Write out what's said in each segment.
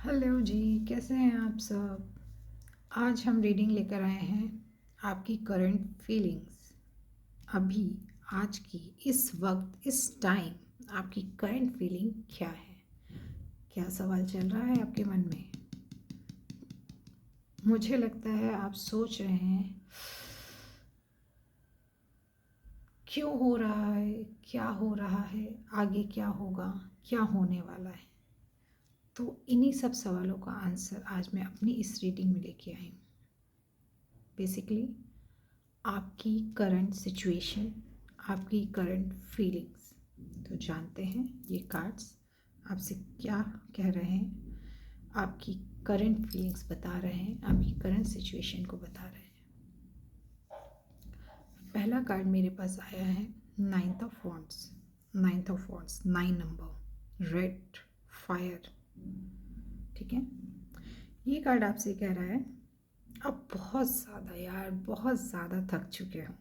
Hello जी, कैसे हैं आप सब। आज हम रीडिंग लेकर आए हैं आपकी करंट फीलिंग्स। अभी आज की इस वक्त इस टाइम आपकी करंट फीलिंग क्या है। क्या सवाल चल रहा है आपके मन में। मुझे लगता है आप सोच रहे हैं क्यों हो रहा है, क्या हो रहा है, आगे क्या होगा, क्या होने वाला है। तो इन्हीं सब सवालों का आंसर आज मैं अपनी इस रीडिंग में लेके आई हूँ। बेसिकली आपकी करंट सिचुएशन, आपकी करंट फीलिंग्स। तो जानते हैं ये कार्ड्स आपसे क्या कह रहे हैं। आपकी करंट फीलिंग्स बता रहे हैं, आपकी करंट सिचुएशन को बता रहे हैं। पहला कार्ड मेरे पास आया है ninth of wands. Ninth of wands 9 number, red fire. ठीक है, ये कार्ड आपसे कह रहा है आप बहुत ज़्यादा यार बहुत ज़्यादा थक चुके हो।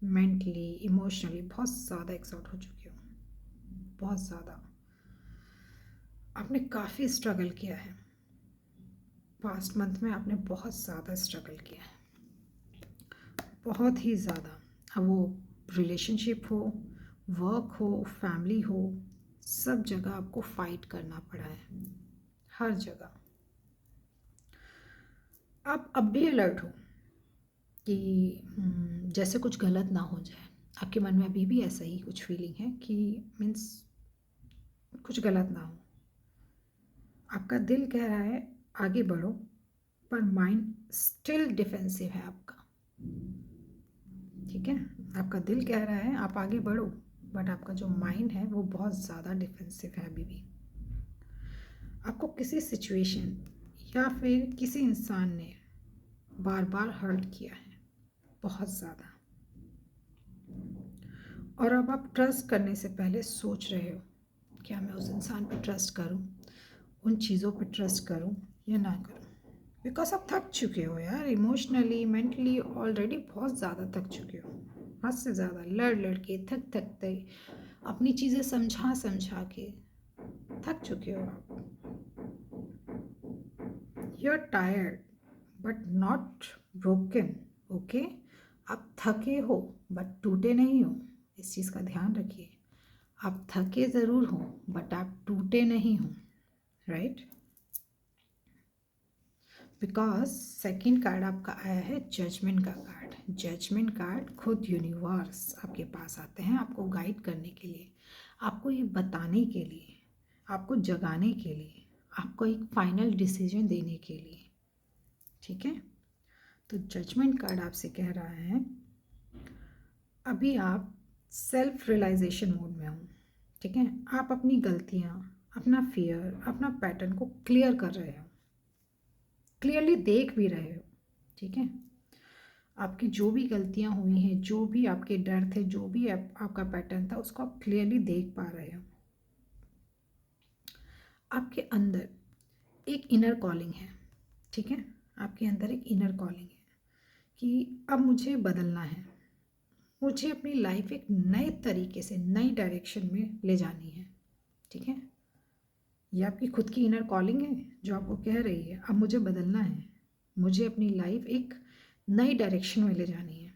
मेंटली इमोशनली बहुत ज़्यादा एक्सॉट हो चुके हो। बहुत ज़्यादा आपने काफ़ी स्ट्रगल किया है। पास्ट मंथ में आपने बहुत ज़्यादा स्ट्रगल किया है, बहुत ही ज़्यादा। अब वो रिलेशनशिप हो, वर्क हो, फैमिली हो, सब जगह आपको फाइट करना पड़ा है, हर जगह। आप अब भी अलर्ट हो कि जैसे कुछ गलत ना हो जाए। आपके मन में अभी भी ऐसा ही कुछ फीलिंग है कि मीन्स कुछ गलत ना हो। आपका दिल कह रहा है आगे बढ़ो, पर माइंड स्टिल डिफेंसिव है आपका। ठीक है, आपका दिल कह रहा है आप आगे बढ़ो, बट आपका जो माइंड है वो बहुत ज़्यादा डिफेंसिव है अभी भी। आपको किसी सिचुएशन या फिर किसी इंसान ने बार बार हर्ट किया है, बहुत ज़्यादा। और अब आप ट्रस्ट करने से पहले सोच रहे हो क्या मैं उस इंसान पर ट्रस्ट करूं, उन चीज़ों पर ट्रस्ट करूं या ना करूं। बिकॉज आप थक चुके हो यार, इमोशनली मेंटली ऑलरेडी बहुत ज़्यादा थक चुके हो। हद से ज़्यादा लड़ लड़ के थक थकते अपनी चीज़ें समझा समझा के थक चुके हो आप। You are tired but not broken. Okay, आप थके हो बट टूटे नहीं हो। इस चीज़ का ध्यान रखिए। आप थके ज़रूर हो बट आप टूटे नहीं हो, राइट। बिकॉज सेकेंड कार्ड आपका आया है जजमेंट का कार्ड। जजमेंट कार्ड खुद यूनिवर्स आपके पास आते हैं आपको गाइड करने के लिए, आपको ये बताने के लिए, आपको जगाने के लिए, आपको एक फाइनल डिसीजन देने के लिए। ठीक है, तो जजमेंट कार्ड आपसे कह रहा है अभी आप सेल्फ रियलाइजेशन मोड में हो। ठीक है, आप अपनी गलतियाँ, अपना फियर, अपना पैटर्न को क्लियर कर रहे हो, क्लियरली देख भी रहे हो। ठीक है, आपकी जो भी गलतियां हुई हैं, जो भी आपके डर थे, जो भी आपका पैटर्न था, उसको आप क्लियरली देख पा रहे हो। आपके अंदर एक इनर कॉलिंग है। ठीक है, आपके अंदर एक इनर कॉलिंग है कि अब मुझे बदलना है, मुझे अपनी लाइफ एक नए तरीके से नई डायरेक्शन में ले जानी है। ठीक है, ये आपकी खुद की इनर कॉलिंग है जो आपको कह रही है अब मुझे बदलना है, मुझे अपनी लाइफ एक नई डायरेक्शन में ले जानी है।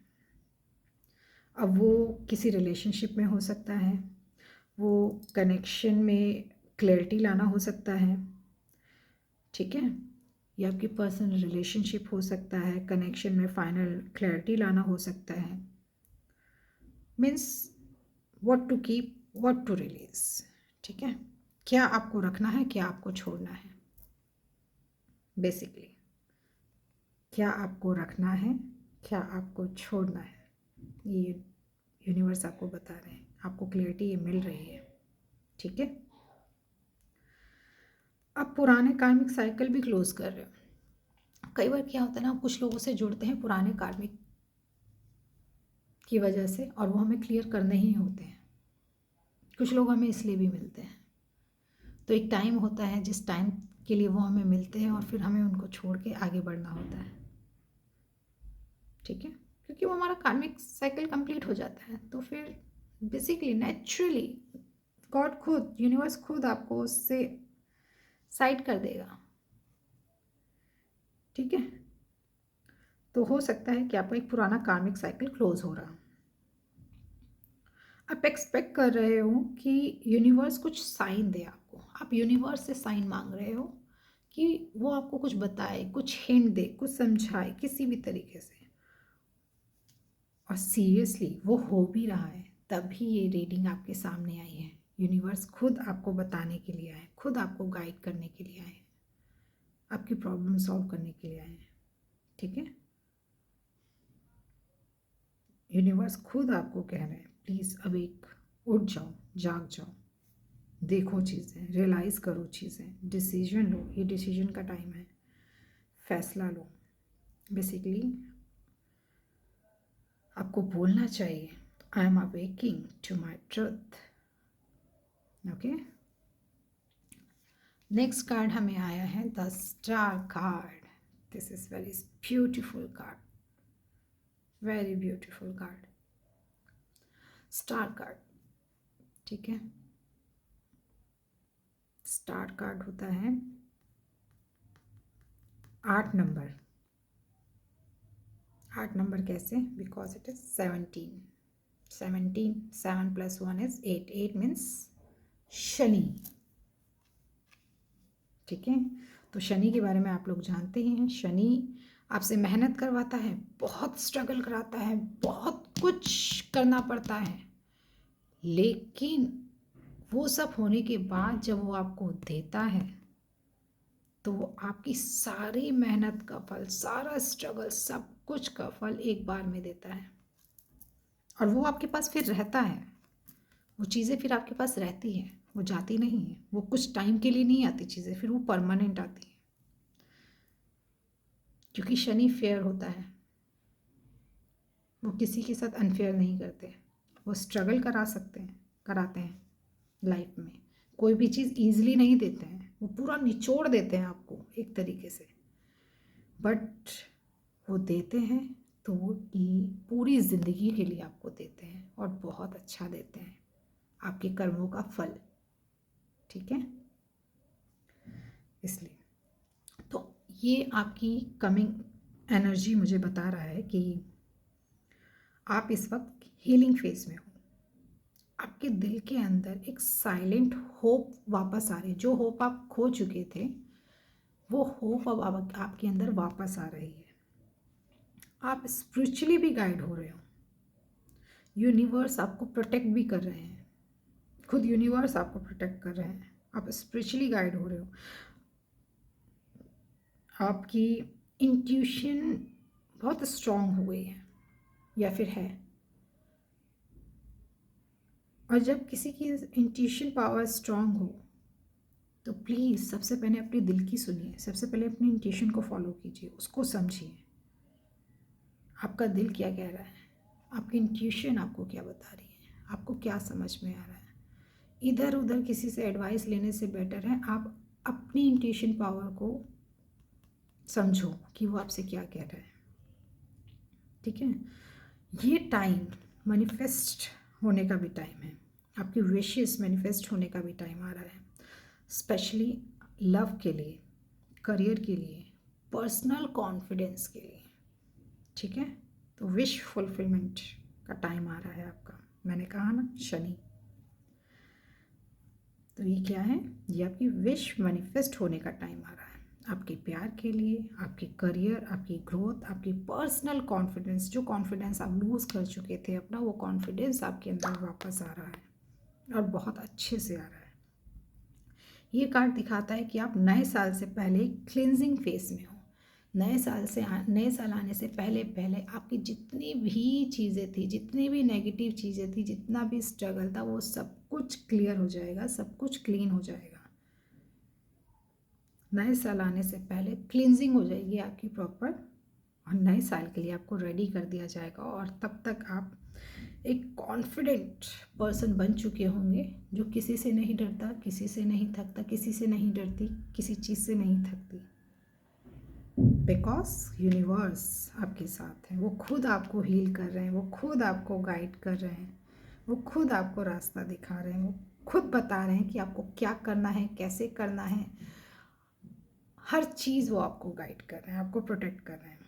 अब वो किसी रिलेशनशिप में हो सकता है, वो कनेक्शन में क्लैरिटी लाना हो सकता है। ठीक है, या आपकी पर्सनल रिलेशनशिप हो सकता है, कनेक्शन में फाइनल क्लैरिटी लाना हो सकता है। Means what to keep, what to release. ठीक है, क्या आपको रखना है, क्या आपको छोड़ना है। बेसिकली क्या आपको रखना है, क्या आपको छोड़ना है, ये यूनिवर्स आपको बता रहे हैं, आपको क्लैरिटी ये मिल रही है। ठीक है, अब पुराने कार्मिक साइकिल भी क्लोज कर रहे हो। कई बार क्या होता है ना, आप कुछ लोगों से जुड़ते हैं पुराने कार्मिक की वजह से, और वो हमें क्लियर करने ही होते हैं। कुछ लोग हमें इसलिए भी मिलते हैं, तो एक टाइम होता है जिस टाइम के लिए वो हमें मिलते हैं, और फिर हमें उनको छोड़ के आगे बढ़ना होता है। ठीक है, क्योंकि वो हमारा कार्मिक साइकिल कंप्लीट हो जाता है, तो फिर बेसिकली नेचुरली गॉड खुद, यूनिवर्स खुद आपको उससे साइड कर देगा। ठीक है। तो हो सकता है कि आपका एक पुराना कार्मिक साइकिल क्लोज हो रहा। आप एक्सपेक्ट कर रहे हो कि यूनिवर्स कुछ साइन दे आपको, आप यूनिवर्स से साइन मांग रहे हो कि वो आपको कुछ बताए, कुछ हिंट दे, कुछ समझाए किसी भी तरीके से। और सीरियसली वो हो भी रहा है, तभी ये रीडिंग आपके सामने आई है। यूनिवर्स खुद आपको बताने के लिए आए, खुद आपको गाइड करने के लिए आए, आपकी प्रॉब्लम सॉल्व करने के लिए आए हैं। ठीक है, यूनिवर्स खुद आपको कह रहे हैं प्लीज़ अवेक, उठ जाओ, जाग जाओ, देखो चीज़ें, रियलाइज़ करो चीज़ें, डिसीजन लो। ये डिसीजन का टाइम है, फैसला लो। बेसिकली आपको बोलना चाहिए I am awaking to my truth. Okay, next card हमें आया है the star card. This is very beautiful card, very beautiful card, star card. ठीक है, स्टार कार्ड होता है 8 नंबर। 8 नंबर कैसे? Because it is 17, 7 + 1 is 8, 8 means Shani. ठीक है, तो शनि के बारे में आप लोग जानते ही हैं। शनि आपसे मेहनत करवाता है, बहुत स्ट्रगल कराता है, बहुत कुछ करना पड़ता है, लेकिन वो सब होने के बाद जब वो आपको देता है तो वो आपकी सारी मेहनत का फल, सारा स्ट्रगल, सब कुछ का फल एक बार में देता है। और वो आपके पास फिर रहता है, वो चीज़ें फिर आपके पास रहती हैं, वो जाती नहीं है। वो कुछ टाइम के लिए नहीं आती चीज़ें, फिर वो परमानेंट आती है। क्योंकि शनि फेयर होता है, वो किसी के साथ अनफेयर नहीं करते। वो स्ट्रगल कराते हैं लाइफ में। कोई भी चीज़ ईजिली नहीं देते हैं, वो पूरा निचोड़ देते हैं आपको एक तरीके से। बट वो देते हैं तो वो पूरी ज़िंदगी के लिए आपको देते हैं, और बहुत अच्छा देते हैं, आपके कर्मों का फल। ठीक है, इसलिए तो ये आपकी कमिंग एनर्जी मुझे बता रहा है कि आप इस वक्त हीलिंग फेज में हो। आपके दिल के अंदर एक साइलेंट होप वापस आ रही है। जो होप आप खो चुके थे, वो होप अब आपके अंदर वापस आ रही है। आप स्पिरिचुअली भी गाइड हो रहे हो, यूनिवर्स आपको प्रोटेक्ट भी कर रहे हैं, खुद यूनिवर्स आपको प्रोटेक्ट कर रहे हैं। आप स्पिरिचुअली गाइड हो रहे हो, आपकी इंट्यूशन बहुत स्ट्रांग हो गई है या फिर है। और जब किसी की इंट्यूशन पावर स्ट्रांग हो तो प्लीज़ सबसे पहले अपने दिल की सुनिए, सबसे पहले अपनी इंट्यूशन को फॉलो कीजिए, उसको समझिए। आपका दिल क्या कह रहा है, आपकी इंट्यूशन आपको क्या बता रही है, आपको क्या समझ में आ रहा है। इधर उधर किसी से एडवाइस लेने से बेटर है आप अपनी इंट्यूशन पावर को समझो कि वो आपसे क्या कह रहा है। ठीक है, ये टाइम मैनिफेस्ट होने का भी टाइम है, आपकी विशेस मैनिफेस्ट होने का भी टाइम आ रहा है, स्पेशली लव के लिए, करियर के लिए, पर्सनल कॉन्फिडेंस के लिए। ठीक है, तो विश फुलफिलमेंट का टाइम आ रहा है आपका। मैंने कहा ना शनि, तो ये क्या है, ये आपकी विश मैनिफेस्ट होने का टाइम आ रहा है, आपके प्यार के लिए, आपके करियर, आपकी ग्रोथ, आपकी पर्सनल कॉन्फिडेंस। जो कॉन्फिडेंस आप लूज़ कर चुके थे अपना, वो कॉन्फिडेंस आपके अंदर वापस आ रहा है, और बहुत अच्छे से आ रहा है। ये कार्ड दिखाता है कि आप नए साल से पहले क्लिनजिंग फेस में हो। नए साल आने से पहले पहले आपकी जितनी भी चीज़ें थी, जितनी भी नेगेटिव चीज़ें थी, जितना भी स्ट्रगल था, वो सब कुछ क्लियर हो जाएगा, सब कुछ क्लीन हो जाएगा। नए साल आने से पहले क्लिनजिंग हो जाएगी आपकी प्रॉपर, और नए साल के लिए आपको रेडी कर दिया जाएगा। और तब तक आप एक कॉन्फिडेंट पर्सन बन चुके होंगे, जो किसी से नहीं डरता, किसी से नहीं थकता, किसी से नहीं डरती, किसी चीज़ से नहीं थकती। बिकॉज यूनिवर्स आपके साथ है, वो खुद आपको हील कर रहे हैं, वो खुद आपको गाइड कर रहे हैं, वो खुद आपको रास्ता दिखा रहे हैं, वो खुद बता रहे हैं कि आपको क्या करना है, कैसे करना है। हर चीज़ वो आपको गाइड कर रहे हैं, आपको प्रोटेक्ट कर रहे हैं।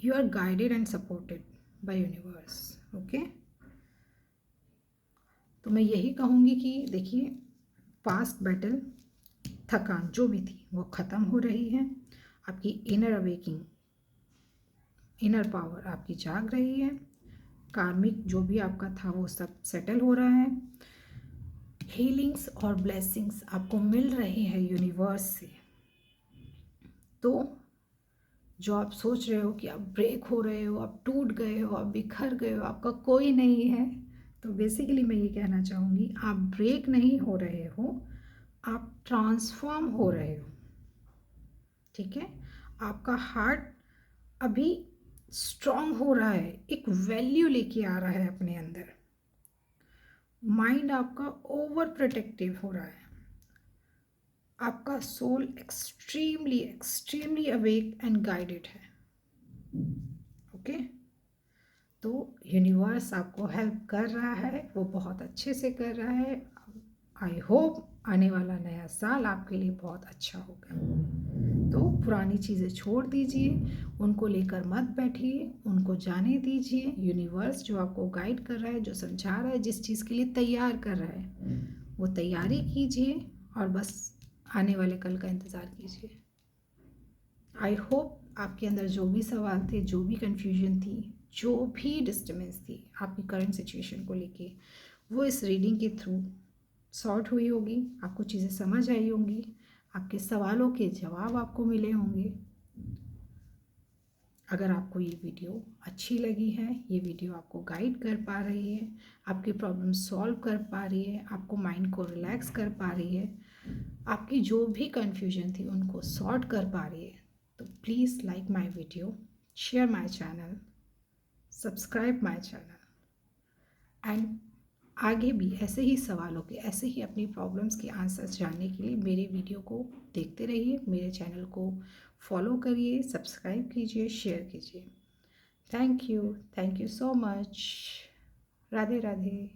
You are guided and supported by universe. Okay, तो मैं यही कहूँगी कि देखिए, पास्ट बैटल, थकान जो भी थी वो ख़त्म हो रही है। आपकी इनर अवेकिंग, इनर पावर आपकी जाग रही है। कार्मिक जो भी आपका था वो सब सेटल हो रहा है। हीलिंग्स और ब्लेसिंग्स आपको मिल रही है यूनिवर्स से। तो जो आप सोच रहे हो कि आप ब्रेक हो रहे हो, आप टूट गए हो, आप बिखर गए हो, आपका कोई नहीं है, तो बेसिकली मैं ये कहना चाहूँगी, आप ब्रेक नहीं हो रहे हो, आप ट्रांसफॉर्म हो रहे हो। ठीक है, आपका हार्ट अभी स्ट्रांग हो रहा है, एक वैल्यू लेके आ रहा है अपने अंदर। माइंड आपका ओवर प्रोटेक्टिव हो रहा है। आपका soul extremely extremely awake and guided है। ओके, तो यूनिवर्स आपको हेल्प कर रहा है, वो बहुत अच्छे से कर रहा है। आई होप आने वाला नया साल आपके लिए बहुत अच्छा होगा। तो पुरानी चीज़ें छोड़ दीजिए, उनको लेकर मत बैठिए, उनको जाने दीजिए। यूनिवर्स जो आपको गाइड कर रहा है, जो समझा रहा है, जिस चीज़ के लिए तैयार कर रहा है, वो तैयारी कीजिए और बस आने वाले कल का इंतज़ार कीजिए। आई होप आपके अंदर जो भी सवाल थे, जो भी कन्फ्यूजन थी, जो भी डिस्टर्बेंस थी आपकी करंट सिचुएशन को लेके, वो इस रीडिंग के थ्रू सॉर्ट हुई होगी। आपको चीज़ें समझ आई होंगी, आपके सवालों के जवाब आपको मिले होंगे। अगर आपको ये वीडियो अच्छी लगी है, ये वीडियो आपको गाइड कर पा रही है, आपकी प्रॉब्लम सॉल्व कर पा रही है, आपको माइंड को रिलैक्स कर पा रही है, आपकी जो भी कन्फ्यूजन थी उनको सॉर्ट कर पा रही है, तो please like my video, share my channel, subscribe my channel and आगे भी ऐसे ही सवालों के, ऐसे ही अपनी प्रॉब्लम्स के आंसर्स जानने के लिए मेरे वीडियो को देखते रहिए। मेरे चैनल को फॉलो करिए, सब्सक्राइब कीजिए, शेयर कीजिए। Thank you so much. Radhe Radhe.